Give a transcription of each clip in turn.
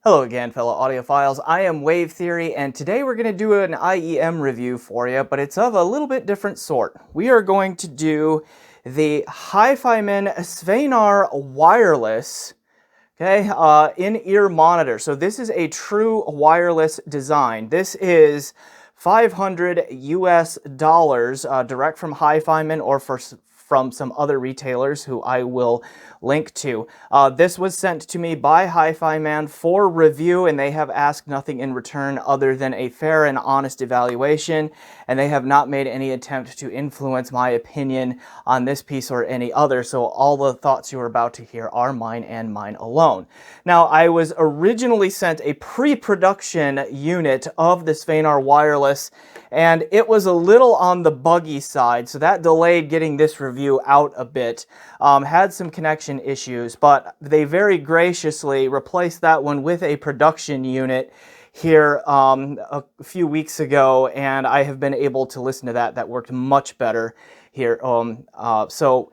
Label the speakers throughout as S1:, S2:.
S1: Hello again, fellow audiophiles. I am Wave Theory, and today we're going to do an IEM review for you, but it's of a little bit different sort. We are going to do the HiFiMan Svanar Wireless in-ear monitor. So this is a true wireless design. This is $500 US direct from HiFiMan or from some other retailers who I will link to. This was sent to me by HiFiMan for review, and they have asked nothing in return other than a fair and honest evaluation, and they have not made any attempt to influence my opinion on this piece or any other, so all the thoughts you are about to hear are mine and mine alone. Now, I was originally sent a pre-production unit of the Svanar Wireless, and it was a little on the buggy side, so that delayed getting this review out a bit. Had some connection issues, but they very graciously replaced that one with a production unit here a few weeks ago, and I have been able to listen to that. That worked much better here. So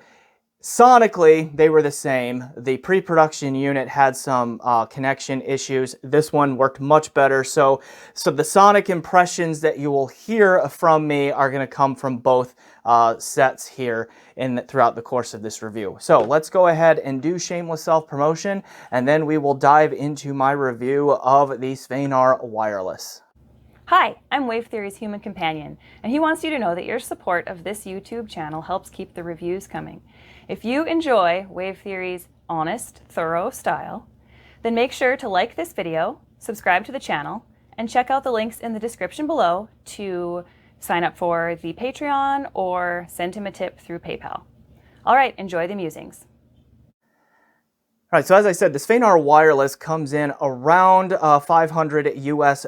S1: sonically, they were the same. The pre-production unit had some connection issues. This one worked much better. So the sonic impressions that you will hear from me are going to come from both sets here throughout the course of this review. So let's go ahead and do shameless self-promotion, and then we will dive into my review of the Svanar Wireless.
S2: Hi, I'm Wave Theory's human companion, and he wants you to know that your support of this YouTube channel helps keep the reviews coming. If you enjoy Wave Theory's honest, thorough style, then make sure to like this video, subscribe to the channel, and check out the links in the description below to sign up for the Patreon or send him a tip through PayPal. All right, enjoy the musings.
S1: All right, so as I said, the Svanar Wireless comes in around $500 US.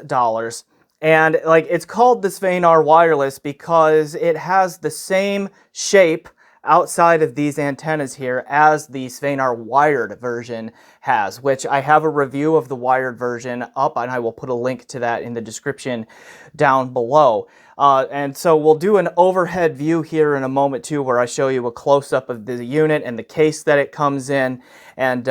S1: And it's called the Svanar Wireless because it has the same shape outside of these antennas here as the Svanar wired version has, which I have a review of the wired version up, and I will put a link to that in the description down below. And so we'll do an overhead view here in a moment too, where I show you a close-up of the unit and the case that it comes in, and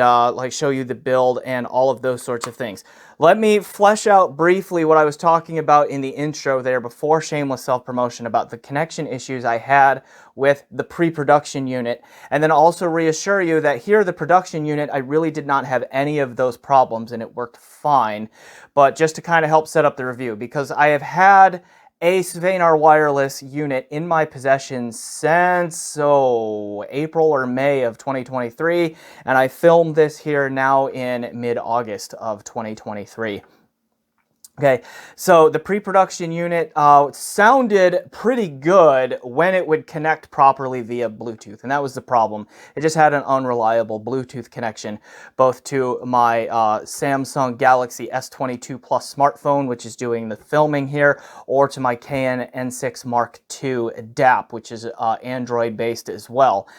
S1: show you the build and all of those sorts of things. Let me flesh out briefly what I was talking about in the intro there before shameless self-promotion about the connection issues I had with the pre-production unit, and then also reassure you that here, the production unit, I really did not have any of those problems and it worked fine. But just to kind of help set up the review, because I have had a Svanar Wireless unit in my possession since April or May of 2023, and I filmed this here now in mid-August of 2023. Okay, so the pre-production unit sounded pretty good when it would connect properly via Bluetooth, and that was the problem. It just had an unreliable Bluetooth connection, both to my Samsung Galaxy S22 Plus smartphone, which is doing the filming here, or to my Canon N6 Mark II DAP, which is Android-based as well.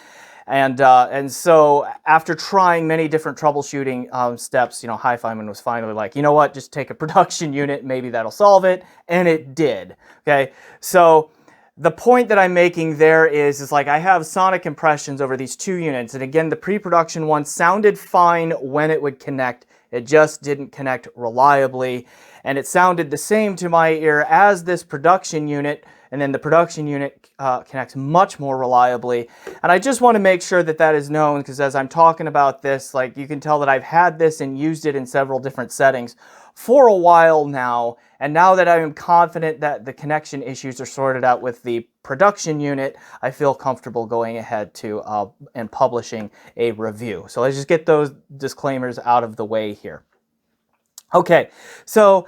S1: And so after trying many different troubleshooting steps, HiFiMan was finally like, you know what, just take a production unit, maybe that'll solve it, and it did. Okay, so the point that I'm making there is I have sonic impressions over these two units, and again, the pre-production one sounded fine when it would connect. It just didn't connect reliably, and it sounded the same to my ear as this production unit, and then the production unit connects much more reliably. And I just want to make sure that that is known, because as I'm talking about this, you can tell that I've had this and used it in several different settings for a while now, and now that I am confident that the connection issues are sorted out with the production unit, I feel comfortable going ahead to and publishing a review. So let's just get those disclaimers out of the way here. Okay, so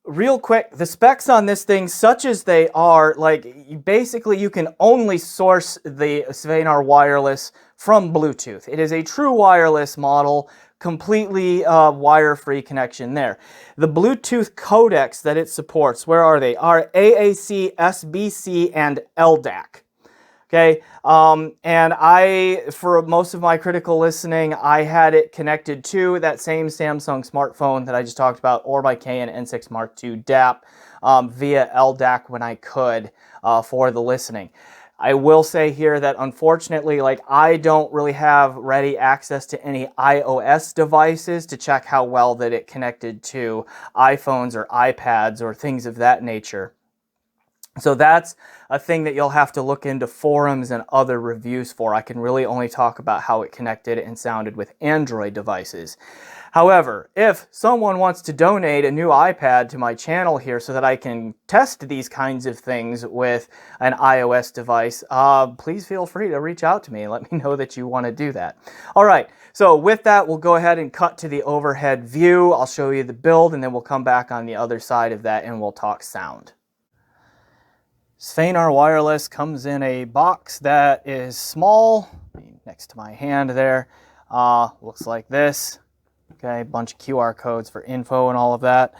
S1: real quick, the specs on this thing, such as they are, basically you can only source the Svanar Wireless from Bluetooth. It is a true wireless model, completely wire-free connection there. The Bluetooth codecs that it supports, where are they? Are AAC, SBC, and LDAC. Okay, and for most of my critical listening, I had it connected to that same Samsung smartphone that I just talked about, or my Canon N6 Mark II DAP via LDAC when I could for the listening. I will say here that unfortunately, like, I don't really have ready access to any iOS devices to check how well that it connected to iPhones or iPads or things of that nature. So that's a thing that you'll have to look into forums and other reviews for. I can really only talk about how it connected and sounded with Android devices. However, if someone wants to donate a new iPad to my channel here so that I can test these kinds of things with an iOS device, please feel free to reach out to me and let me know that you want to do that. All right, so with that, we'll go ahead and cut to the overhead view. I'll show you the build, and then we'll come back on the other side of that and we'll talk sound. Svanar Wireless comes in a box that is small, next to my hand there. Looks like this. Okay, a bunch of QR codes for info and all of that.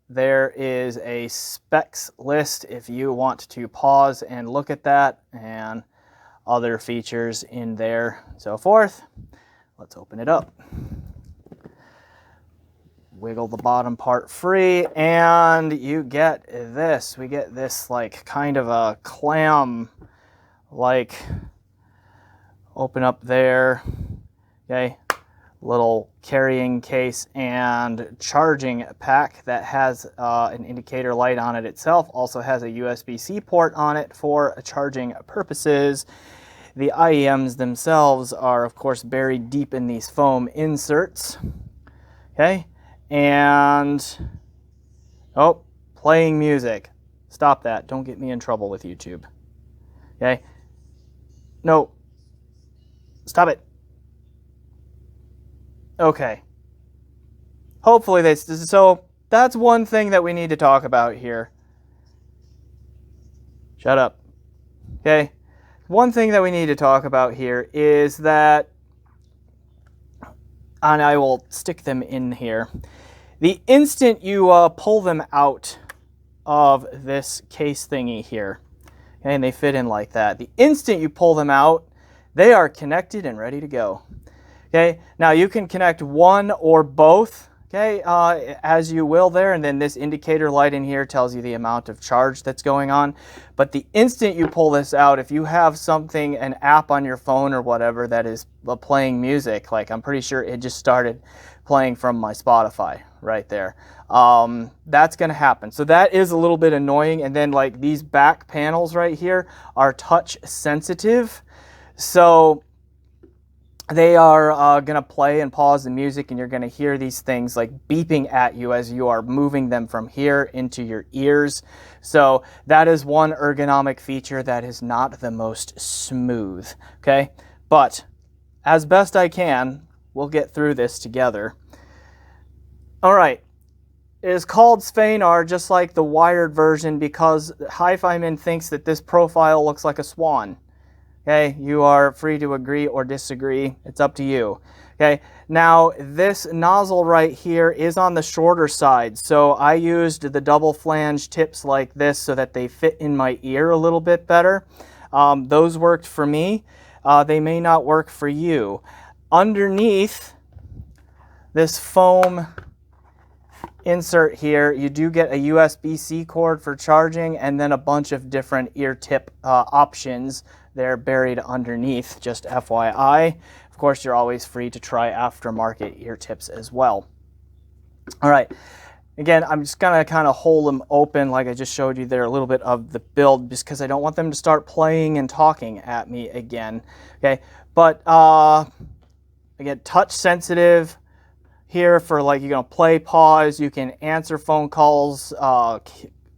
S1: There is a specs list if you want to pause and look at that, and other features in there and so forth. Let's open it up. Wiggle the bottom part free, and you get this. We get this like kind of a clam, like, open up there. Okay, little carrying case and charging pack that has an indicator light on it itself. Also has a USB-C port on it for charging purposes. The IEMs themselves are, of course, buried deep in these foam inserts. Okay. And, oh, playing music. Stop that. Don't get me in trouble with YouTube. Okay? No. Stop it. Okay. Hopefully so that's one thing that we need to talk about here. Shut up. Okay? One thing that we need to talk about here is that, and I will stick them in here. The instant you pull them out of this case thingy here, okay, and they fit in like that, the instant you pull them out, they are connected and ready to go. Okay, now you can connect one or both, okay, as you will there, and then this indicator light in here tells you the amount of charge that's going on. But the instant you pull this out, if you have something, an app on your phone or whatever that is playing music, like I'm pretty sure it just started playing from my Spotify right there, that's going to happen. So that is a little bit annoying. And then like these back panels right here are touch sensitive. So they are going to play and pause the music, and you're going to hear these things like beeping at you as you are moving them from here into your ears. So that is one ergonomic feature that is not the most smooth, okay? But as best I can, we'll get through this together. All right. It is called Svanar, just like the wired version, because HiFiMan thinks that this profile looks like a swan. Okay, you are free to agree or disagree. It's up to you. Okay, now this nozzle right here is on the shorter side, so I used the double flange tips like this so that they fit in my ear a little bit better. Those worked for me. They may not work for you. Underneath this foam insert here, you do get a USB-C cord for charging, and then a bunch of different ear tip options. They're buried underneath, just FYI. Of course, you're always free to try aftermarket ear tips as well. All right. Again, I'm just going to kind of hold them open like I just showed you there, a little bit of the build, just because I don't want them to start playing and talking at me again. Okay. But, again, touch sensitive here for like, you're going to play, pause. You can answer phone calls,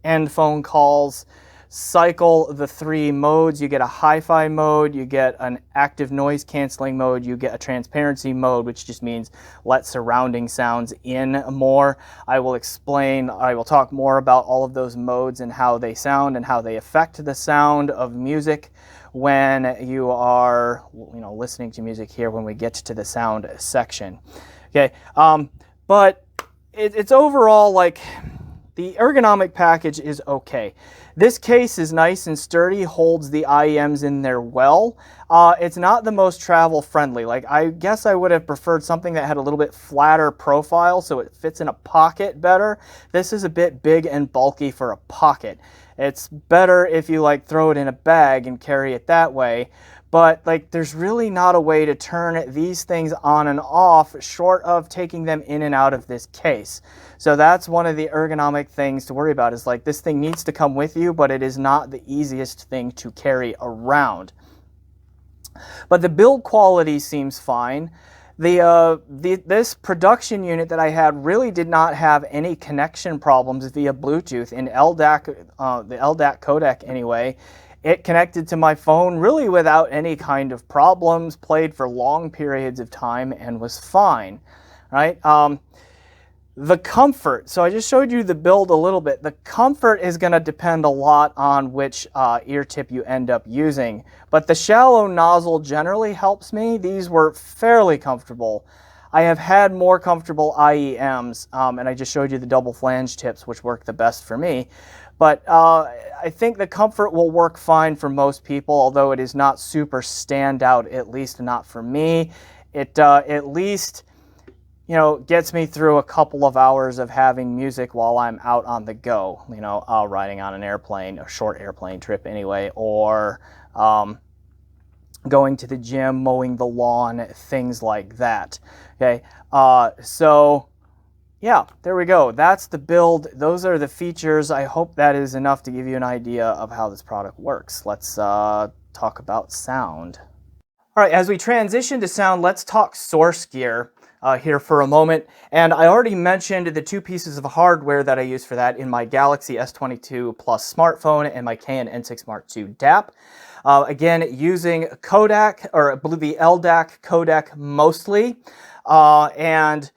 S1: end phone calls. Cycle the three modes. You get a hi-fi mode, you get an active noise canceling mode, you get a transparency mode, which just means let surrounding sounds in more. I will talk more about all of those modes and how they sound and how they affect the sound of music when you are, listening to music here when we get to the sound section. Okay, but it's overall like the ergonomic package is okay. This case is nice and sturdy, holds the IEMs in there well. It's not the most travel friendly. Like, I guess I would have preferred something that had a little bit flatter profile so it fits in a pocket better. This is a bit big and bulky for a pocket. It's better if you like throw it in a bag and carry it that way. But like, there's really not a way to turn these things on and off short of taking them in and out of this case. So that's one of the ergonomic things to worry about, is like, this thing needs to come with you, but it is not the easiest thing to carry around. But the build quality seems fine. This production unit that I had really did not have any connection problems via Bluetooth in LDAC, the LDAC codec anyway. It connected to my phone really without any kind of problems, played for long periods of time, and was fine, right? The comfort, so I just showed you the build a little bit. The comfort is going to depend a lot on which ear tip you end up using, but the shallow nozzle generally helps me. These were fairly comfortable. I have had more comfortable IEMs, and I just showed you the double flange tips, which work the best for me. But I think the comfort will work fine for most people, although it is not super standout, at least not for me. It at least, you know, gets me through a couple of hours of having music while I'm out on the go, you know, riding on an airplane, a short airplane trip anyway, or going to the gym, mowing the lawn, things like that. Okay, so yeah, there we go. That's the build. Those are the features. I hope that is enough to give you an idea of how this product works. Let's talk about sound. All right, as we transition to sound, let's talk source gear here for a moment. And I already mentioned the two pieces of hardware that I use for that in my Galaxy S22 Plus smartphone and my Canon N6 Mark II DAP. Again, using codec, or the LDAC codec mostly, and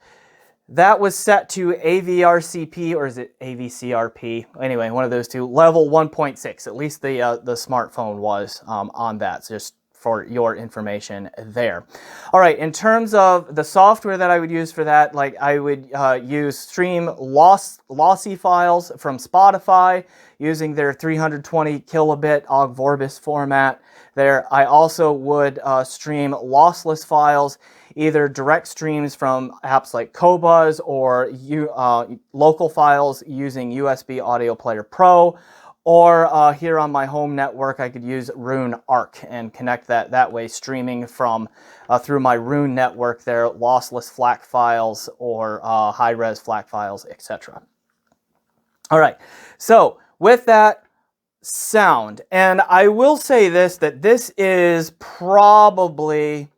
S1: that was set to AVRCP, or is it AVCRP? Anyway, one of those two, level 1.6. At least the smartphone was on that, so just for your information there. All right, in terms of the software that I would use for that, like, I would use stream lossy files from Spotify using their 320 kilobit OGG Vorbis format there. I also would stream lossless files, either direct streams from apps like Qobuz, or local files using USB Audio Player Pro, or here on my home network I could use Rune Arc and connect that way, streaming from through my Rune network there, lossless FLAC files or high-res FLAC files, etc. All right, so with that, sound. And I will say this, that this is probably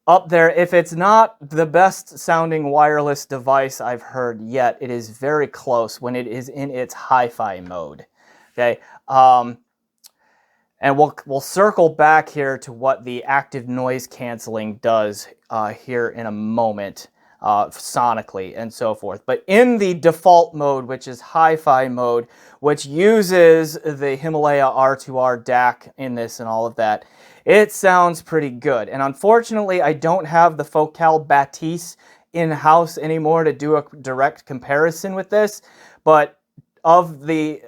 S1: up there. If it's not the best sounding wireless device I've heard yet, it is very close when it is in its hi-fi mode. Okay, and we'll circle back here to what the active noise canceling does here in a moment, sonically and so forth. But in the default mode, which is hi-fi mode, which uses the Himalaya R2R DAC in this and all of that, it sounds pretty good. And unfortunately, I don't have the Focal Batisse in-house anymore to do a direct comparison with this, but of the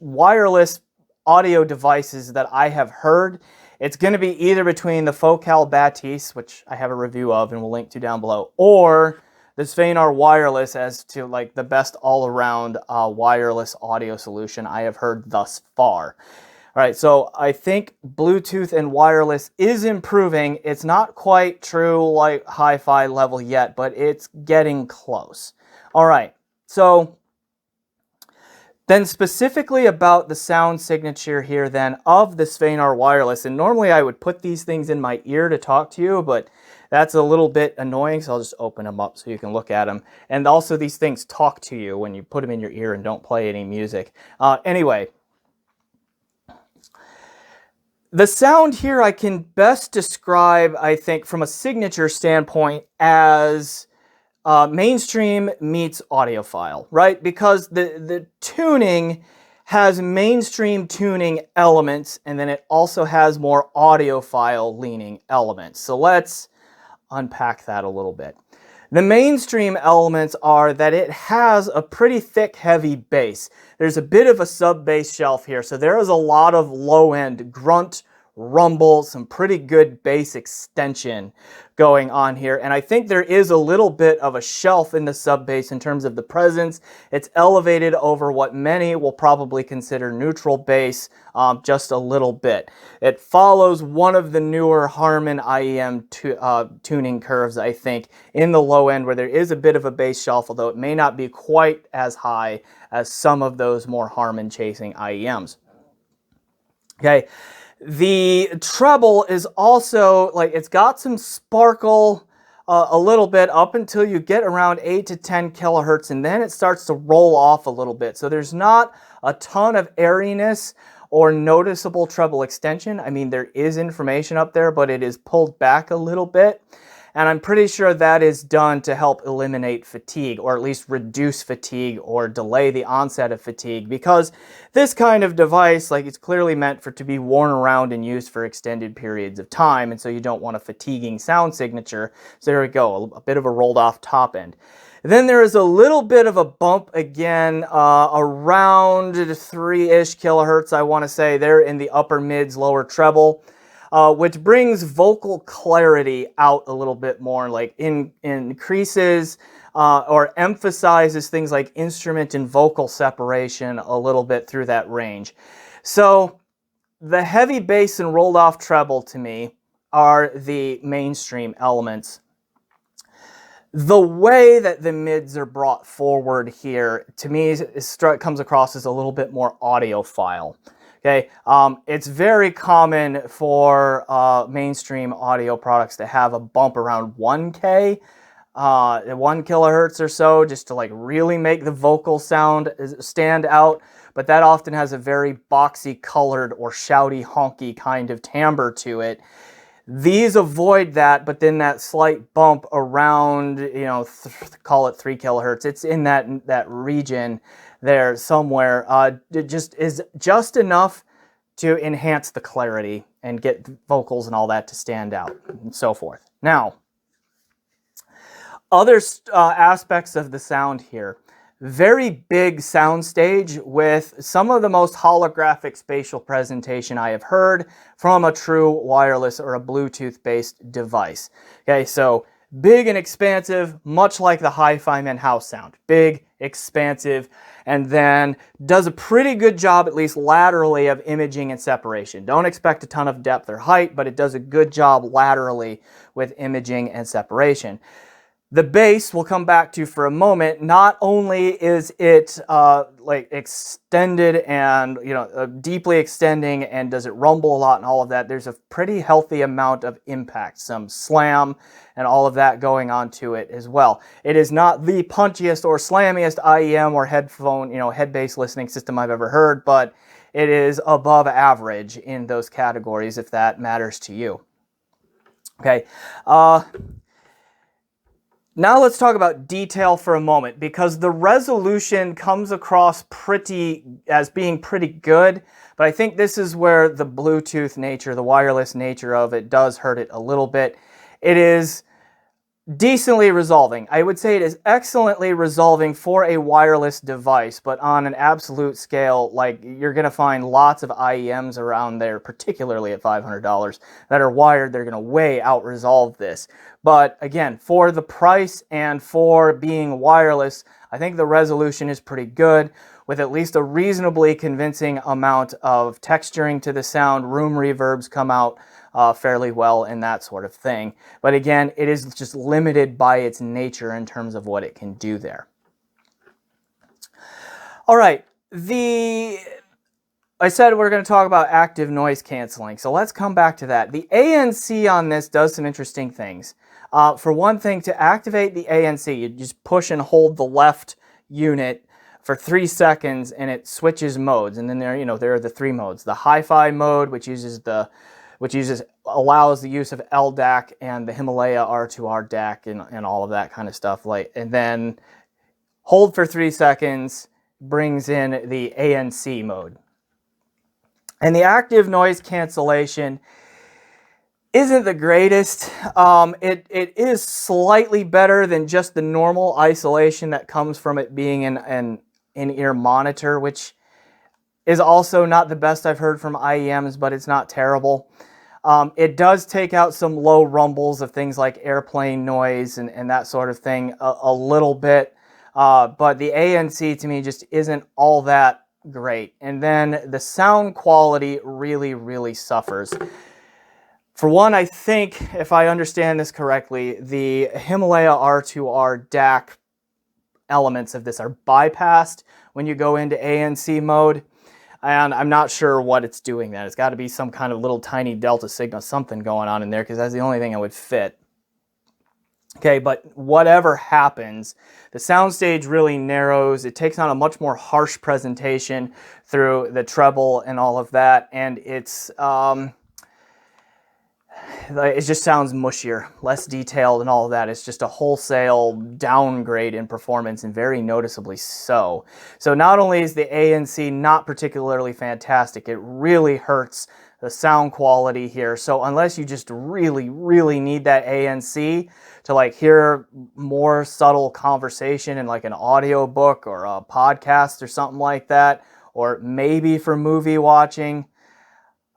S1: wireless audio devices that I have heard, it's going to be either between the Focal Batisse, which I have a review of and will link to down below, or the Svanar Wireless as to like the best all-around wireless audio solution I have heard thus far. All right, so I think Bluetooth and wireless is improving. It's not quite true like hi-fi level yet, but it's getting close. All right, so then specifically about the sound signature here then of the Svanar Wireless, and normally I would put these things in my ear to talk to you, but that's a little bit annoying, so I'll just open them up so you can look at them. And also these things talk to you when you put them in your ear and don't play any music. Anyway, the sound here I can best describe, I think, from a signature standpoint as mainstream meets audiophile, right? Because the tuning has mainstream tuning elements, and then it also has more audiophile leaning elements. So let's unpack that a little bit. The mainstream elements are that it has a pretty thick, heavy bass. There's a bit of a sub-bass shelf here, so there is a lot of low-end grunt, rumble, some pretty good bass extension going on here. And I think there is a little bit of a shelf in the sub-bass in terms of the presence. It's elevated over what many will probably consider neutral bass just a little bit. It follows one of the newer Harman IEM tuning curves, I think, in the low end where there is a bit of a bass shelf, although it may not be quite as high as some of those more Harman chasing IEMs. Okay. The treble is also, like, it's got some sparkle a little bit up until you get around 8 to 10 kilohertz, and then it starts to roll off a little bit. So there's not a ton of airiness or noticeable treble extension. I mean, there is information up there, but it is pulled back a little bit. And I'm pretty sure that is done to help eliminate fatigue, or at least reduce fatigue or delay the onset of fatigue, because this kind of device, like, it's clearly meant to be worn around and used for extended periods of time, and so you don't want a fatiguing sound signature. So there we go, a bit of a rolled off top end. Then there is a little bit of a bump again, around 3-ish kilohertz, I want to say, there in the upper mids, lower treble. Which brings vocal clarity out a little bit more, like increases or emphasizes things like instrument and vocal separation a little bit through that range. So the heavy bass and rolled off treble to me are the mainstream elements. The way that the mids are brought forward here, to me, comes across as a little bit more audiophile. Okay, it's very common for mainstream audio products to have a bump around 1K, 1 kilohertz or so, just to, like, really make the vocal sound stand out. But that often has a very boxy, colored, or shouty, honky kind of timbre to it. These avoid that, but then that slight bump around, call it 3 kilohertz, it's in that region there somewhere. It just is just enough to enhance the clarity and get vocals and all that to stand out and so forth. Now, other aspects of the sound here. Very big soundstage with some of the most holographic spatial presentation I have heard from a true wireless or a Bluetooth-based device. Okay, so big and expansive, much like the HiFiMan house sound. Big, expansive, and then does a pretty good job, at least laterally, of imaging and separation. Don't expect a ton of depth or height, but it does a good job laterally with imaging and separation. The bass we'll come back to for a moment. Not only is it like extended and deeply extending, and does it rumble a lot and all of that, there's a pretty healthy amount of impact, some slam and all of that going on to it as well. It is not the punchiest or slammiest IEM or headphone, head bass listening system I've ever heard, but it is above average in those categories if that matters to you. Okay. Now let's talk about detail for a moment, because the resolution comes across as being pretty good, but I think this is where the Bluetooth nature, the wireless nature of it does hurt it a little bit. It is decently resolving. I would say it is excellently resolving for a wireless device, but on an absolute scale, like, you're going to find lots of IEMs around there, particularly at $500, that are wired. They're going to way out-resolve this. But again, for the price and for being wireless, I think the resolution is pretty good, with at least a reasonably convincing amount of texturing to the sound. Room reverbs come out fairly well and that sort of thing. But again, it is just limited by its nature in terms of what it can do there. All right, I said we're going to talk about active noise canceling, so let's come back to that. The ANC on this does some interesting things. For one thing, to activate the ANC, you just push and hold the left unit for 3 seconds and it switches modes. And then there are the 3 modes. The HiFi mode, which allows the use of LDAC and the Himalaya R2R DAC and all of that kind of stuff. And then hold for 3 seconds, brings in the ANC mode. And the active noise cancellation, isn't the greatest. It is slightly better than just the normal isolation that comes from it being an in-ear monitor, which is also not the best I've heard from IEMs, but it's not terrible. It does take out some low rumbles of things like airplane noise and that sort of thing a little bit, but the ANC to me just isn't all that great. And then the sound quality really, really suffers. For one, I think, if I understand this correctly, the Himalaya R2R DAC elements of this are bypassed when you go into ANC mode. And I'm not sure what it's doing then. It's got to be some kind of little tiny delta signal, something going on in there, because that's the only thing that would fit. Okay, but whatever happens, the soundstage really narrows. It takes on a much more harsh presentation through the treble and all of that, and it just sounds mushier, less detailed and all of that. It's just a wholesale downgrade in performance, and very noticeably so. So not only is the ANC not particularly fantastic, it really hurts the sound quality here. So unless you just really, really need that ANC to like hear more subtle conversation in like an audio book or a podcast or something like that, or maybe for movie watching,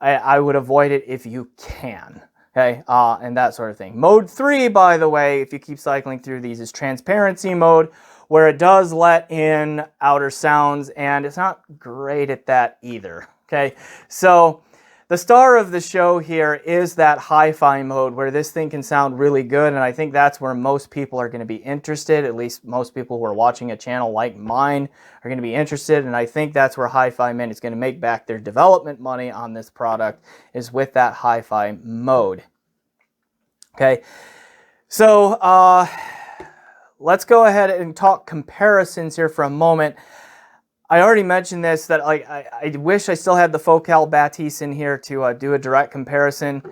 S1: I would avoid it if you can. Okay, and that sort of thing. Mode 3, by the way, if you keep cycling through these, is transparency mode, where it does let in outer sounds, and it's not great at that either. Okay, so the star of the show here is that HiFi mode, where this thing can sound really good, and I think that's where most people are going to be interested. At least most people who are watching a channel like mine are going to be interested, and I think that's where HiFiMan is going to make back their development money on this product, is with that HiFi mode. Okay, so let's go ahead and talk comparisons here for a moment. I already mentioned this, that I wish I still had the Focal Batiste in here to do a direct comparison,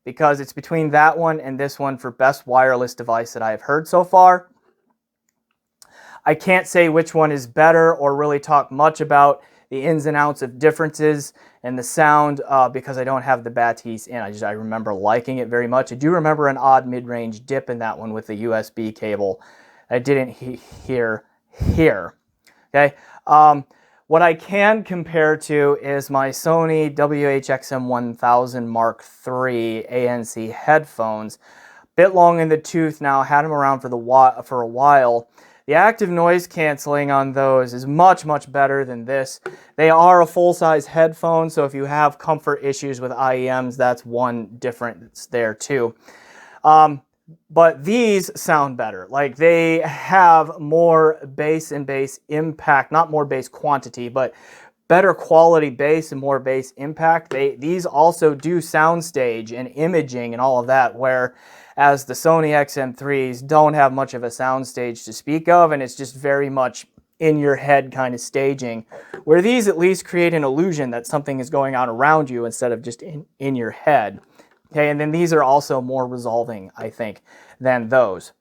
S1: because it's between that one and this one for best wireless device that I have heard so far. I can't say which one is better or really talk much about the ins and outs of differences in the sound because I don't have the Batiste in. I remember liking it very much. I do remember an odd mid-range dip in that one with the USB cable. I didn't hear here. Okay. What I can compare to is my Sony WH-XM1000 Mark III ANC headphones. Bit long in the tooth now, had them around for a while. The active noise canceling on those is much, much better than this. They are a full-size headphone, so if you have comfort issues with IEMs, that's one difference there too. But these sound better. Like, they have more bass and bass impact, not more bass quantity, but better quality bass and more bass impact. These also do soundstage and imaging and all of that, whereas the Sony XM3s don't have much of a soundstage to speak of, and it's just very much in your head kind of staging, where these at least create an illusion that something is going on around you instead of just in your head. Okay, and then these are also more resolving, I think, than those.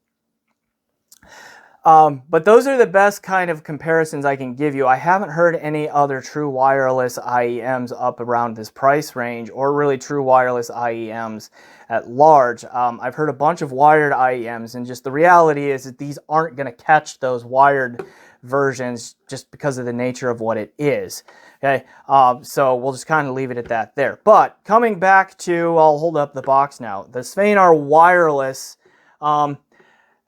S1: But those are the best kind of comparisons I can give you. I haven't heard any other true wireless IEMs up around this price range, or really true wireless IEMs at large. I've heard a bunch of wired IEMs, and just the reality is that these aren't going to catch those wired versions just because of the nature of what it is. Okay, so we'll just kind of leave it at that there. But coming back to, I'll hold up the box now, the Svanar Wireless,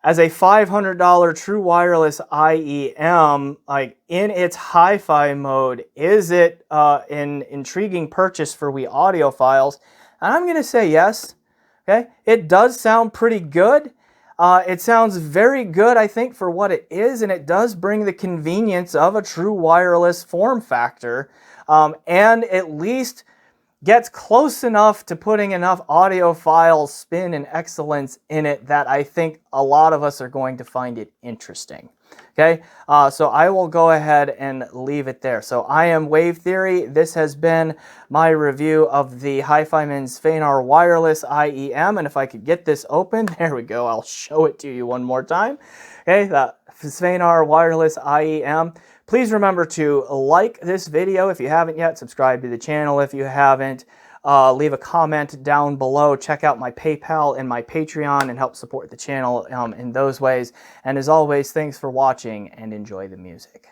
S1: as a $500 true wireless IEM, like in its HiFi mode, is it an intriguing purchase for we audiophiles? And I'm going to say yes. Okay, it does sound pretty good. It sounds very good, I think, for what it is, and it does bring the convenience of a true wireless form factor, and at least gets close enough to putting enough audiophile spin and excellence in it that I think a lot of us are going to find it interesting. Okay, so I will go ahead and leave it there. So I am Wave Theory. This has been my review of the HiFiMan Svanar Wireless IEM, and if I could get this open, there we go, I'll show it to you one more time. Okay, the Svanar Wireless IEM. Please remember to like this video if you haven't yet, subscribe to the channel if you haven't. leave a comment down below. Check out my PayPal and my Patreon and help support the channel in those ways. And as always, thanks for watching and enjoy the music.